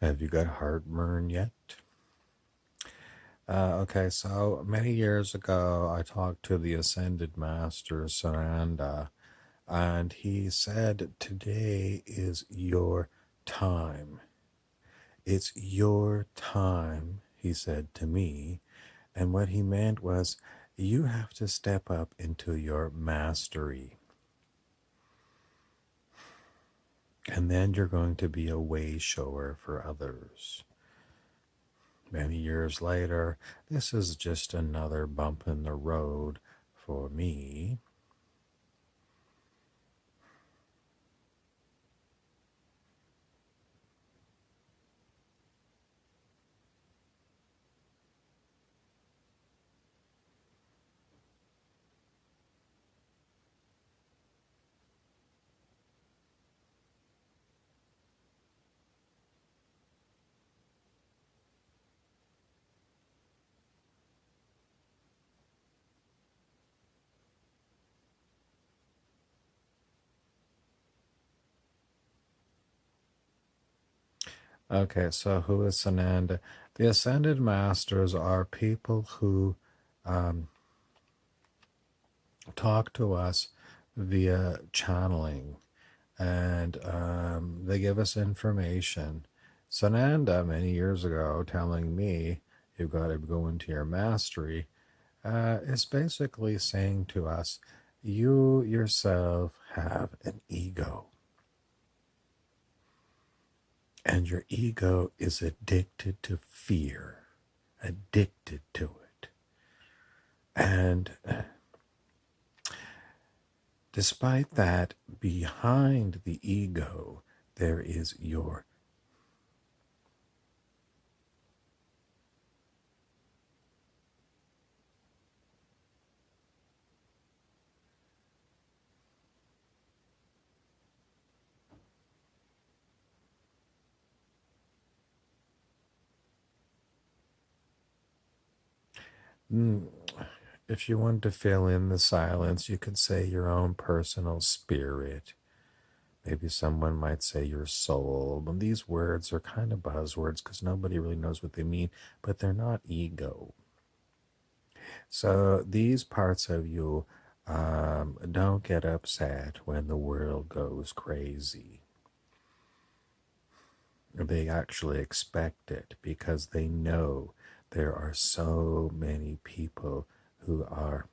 Have you got heartburn yet? Okay, so many years ago, I talked to the Ascended Master Sananda, and he said, "Today is your time. It's your time," he said to me. And what he meant was, you have to step up into your mastery. And then you're going to be a way shower for others. Many years later, this is just another bump in the road for me. Okay, so who is Sananda? The Ascended Masters are people who um, talk to us via channeling, and they give us information. Sananda, many years ago, telling me, "You've got to go into your mastery," is basically saying to us, you yourself have an ego, and your ego is addicted to fear, addicted to it. And despite that, behind the ego, there is your mm, if you want to fill in the silence, you could say your own personal spirit. Maybe someone might say your soul. But these words are kind of buzzwords because nobody really knows what they mean, but they're not ego. So these parts of you don't get upset when the world goes crazy. They actually expect it because they know there are so many people who are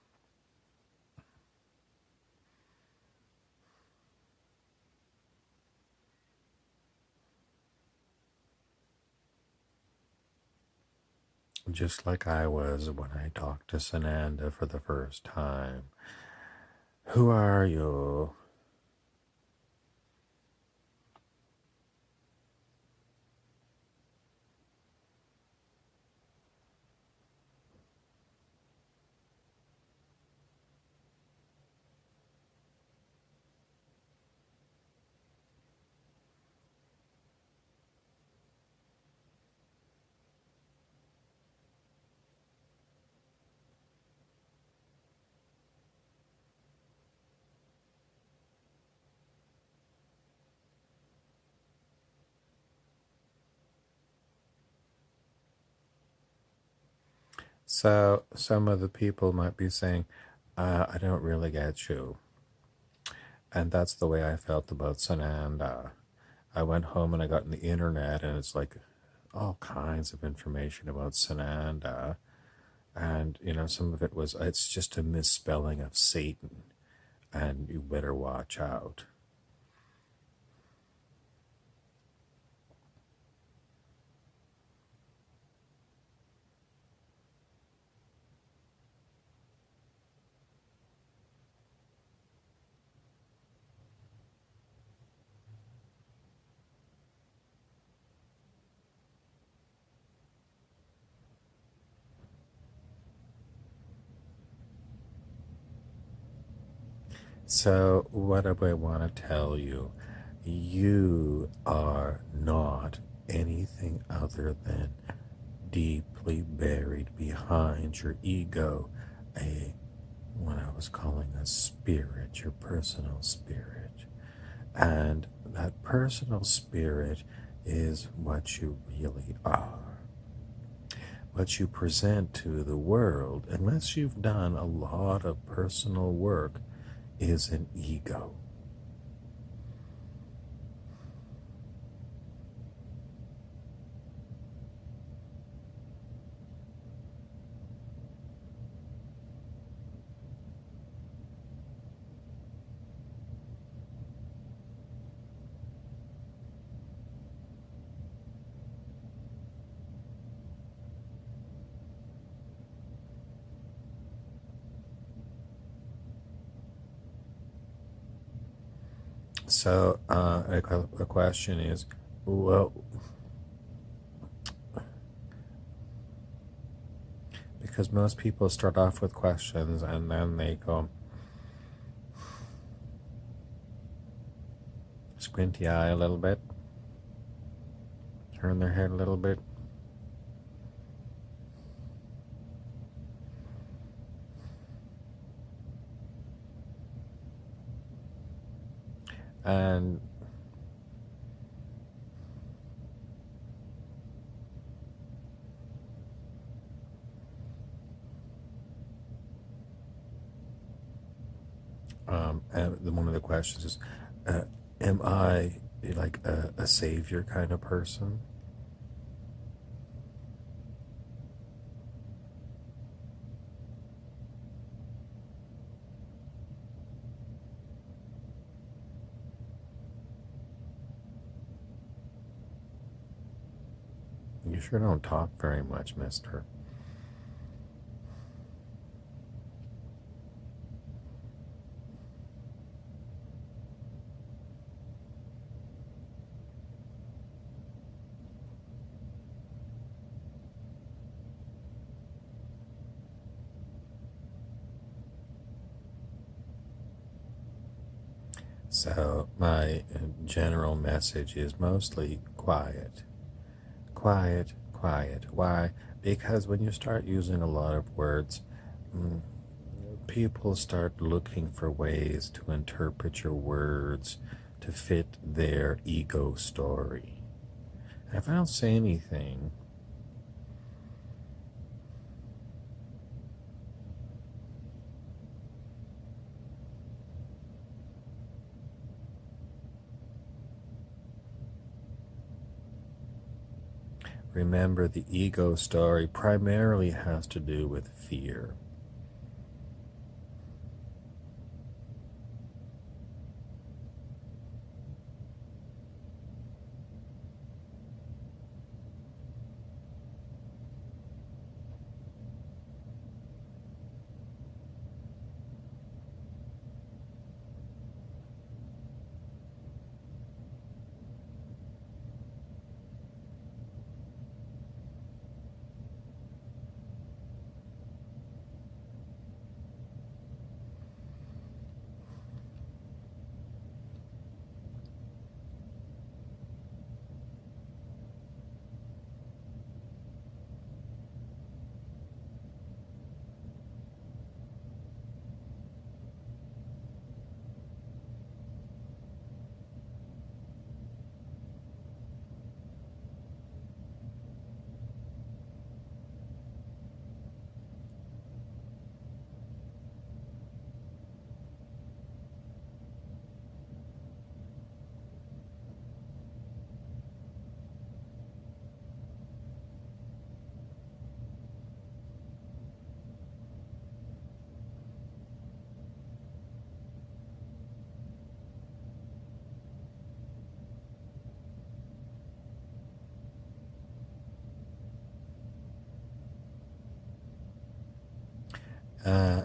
just like I was when I talked to Sananda for the first time. Who are you? So some of the people might be saying, I don't really get you. And that's the way I felt about Sananda. I went home and I got on the internet, and it's like all kinds of information about Sananda. And, some of it was, it's just a misspelling of Satan, and you better watch out. So, what do I want to tell you? You are not anything other than deeply buried behind your ego, what I was calling a spirit, your personal spirit. And that personal spirit is what you really are. What you present to the world, unless you've done a lot of personal work, is an ego. So, a question is, well, because most people start off with questions and then they go squinty eye a little bit, turn their head a little bit, and one of the questions is, uh, am I like a savior kind of person? You sure don't talk very much, mister. So, my general message is mostly quiet. Quiet, quiet. Why? Because when you start using a lot of words, mm, people start looking for ways to interpret your words to fit their ego story. And if I don't say anything, remember the ego story primarily has to do with fear.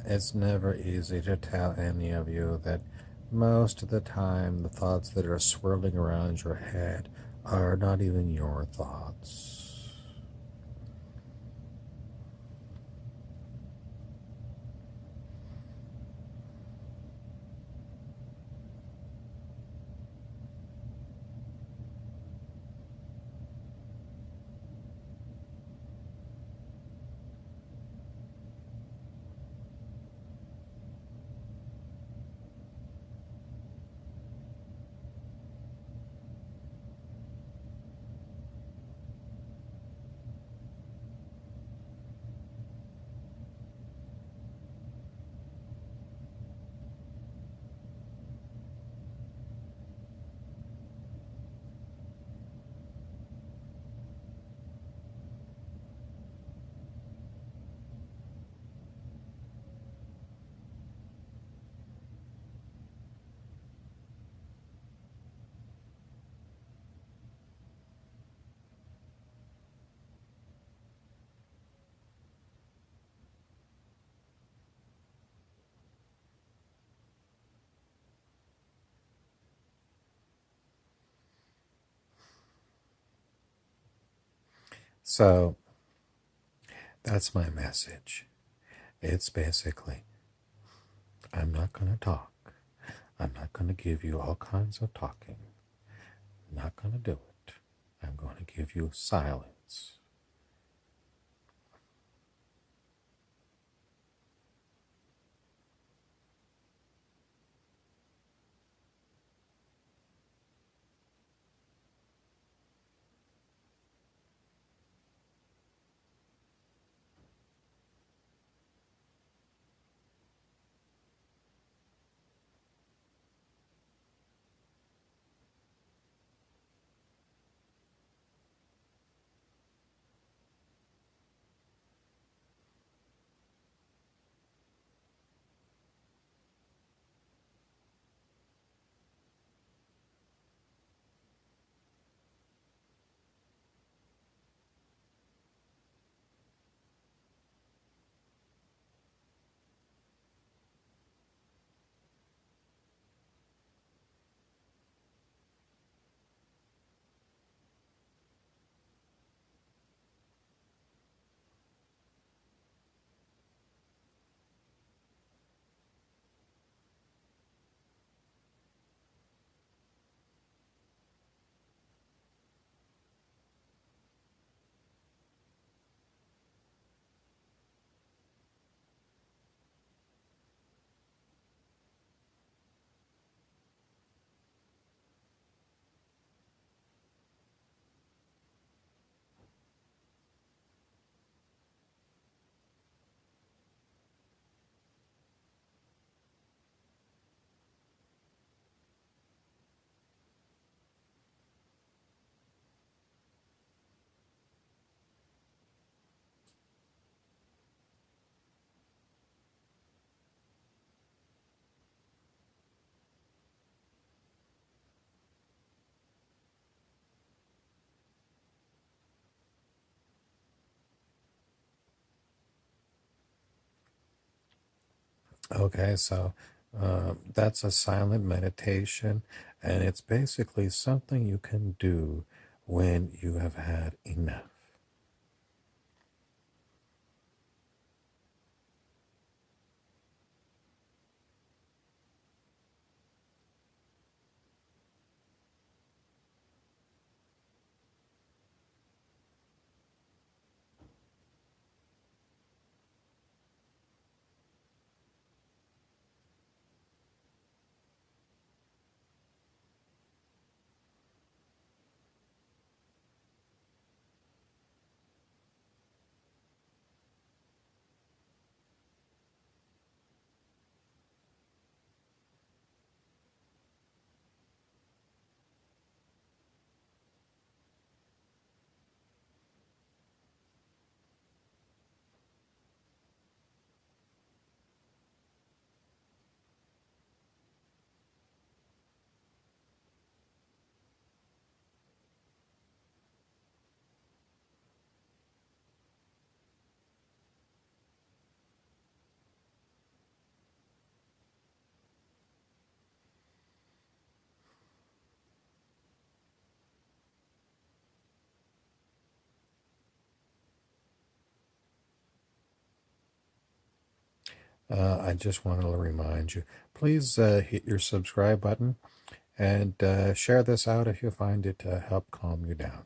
It's never easy to tell any of you that most of the time the thoughts that are swirling around your head are not even your thoughts. So that's my message. It's basically, I'm not going to talk. I'm not going to give you all kinds of talking. I'm not going to do it. I'm going to give you silence. Okay, so that's a silent meditation, and it's basically something you can do when you have had enough. I just want to remind you, please hit your subscribe button and share this out if you find it help calm you down.